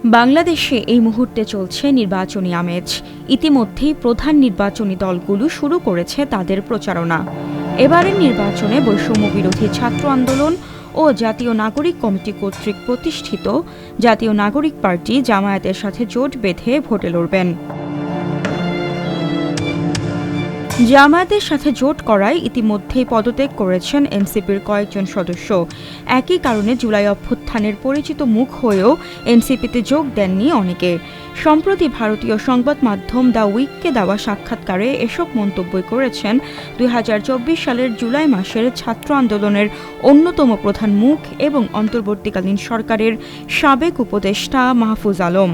বাংলাদেশে এই মুহূর্তে চলছে নির্বাচনী আমেজ। ইতিমধ্যেই প্রধান নির্বাচনী দলগুলো শুরু করেছে তাদের প্রচারণা। এবারের নির্বাচনে বৈষম্য বিরোধী ছাত্র আন্দোলন ও জাতীয় নাগরিক কমিটি কর্তৃক প্রতিষ্ঠিত জাতীয় নাগরিক পার্টি জামায়াতের সাথে জোট বেঁধে ভোটে লড়বেন। জামায়াতের সাথে জোট করায় ইতিমধ্যেই পদত্যাগ করেছেন এনসিপির কয়েকজন সদস্য। একই কারণে জুলাই অভ্যুত্থানের পরিচিত মুখ হয়েও এনসিপিতে যোগ দেননি অনেকে। সম্প্রতি ভারতীয় সংবাদ মাধ্যম দ্য উইককে দেওয়া সাক্ষাৎকারে এসব মন্তব্য করেছেন ২০২৪ সালের জুলাই মাসের ছাত্র আন্দোলনের অন্যতম প্রধান মুখ এবং অন্তর্বর্তীকালীন সরকারের সাবেক উপদেষ্টা মাহফুজ আলম।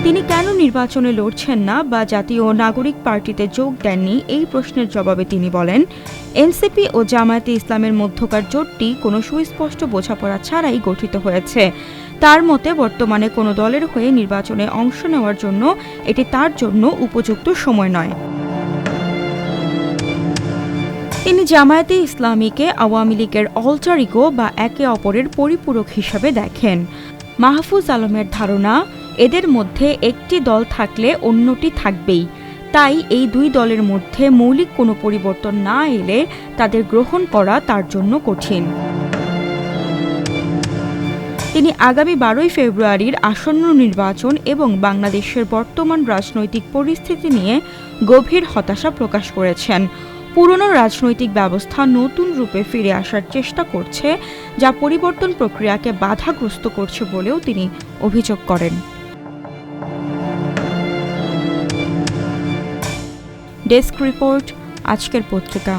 তিনি কেন নির্বাচনে লড়ছেন না বা জাতীয় নাগরিক পার্টিতে যোগ দেননি এই প্রশ্নের জবাবে তিনি বলেন, এনসিপি ও জামায়াতে ইসলামের মধ্যকার জোটটি কোনো সুস্পষ্ট বোঝাপড়া ছাড়াই গঠিত হয়েছে। তার মতে বর্তমানে কোনো দলের হয়ে নির্বাচনে অংশ নেওয়ার জন্য এটি তার জন্য উপযুক্ত সময় নয়। তিনি জামায়াতে ইসলামীকে আওয়ামী লীগের অল্টার ইগো বা একে অপরের পরিপূরক হিসাবে দেখেন। মাহফুজ আলমের ধারণা, এদের মধ্যে একটি দল থাকলে অন্যটি থাকবেই, তাই এই দুই দলের মধ্যে মৌলিক কোনো পরিবর্তন না এলে তাদের গ্রহণ করা তার জন্য কঠিন। তিনি আগামী ১২ ফেব্রুয়ারির আসন্ন নির্বাচন এবং বাংলাদেশের বর্তমান রাজনৈতিক পরিস্থিতি নিয়ে গভীর হতাশা প্রকাশ করেছেন। পুরনো রাজনৈতিক ব্যবস্থা নতুন রূপে ফিরে আসার চেষ্টা করছে, যা পরিবর্তন প্রক্রিয়াকে বাধাগ্রস্ত করছে বলেও তিনি অভিযোগ করেন। ডেস্ক রিপোর্ট, আজকের পত্রিকা।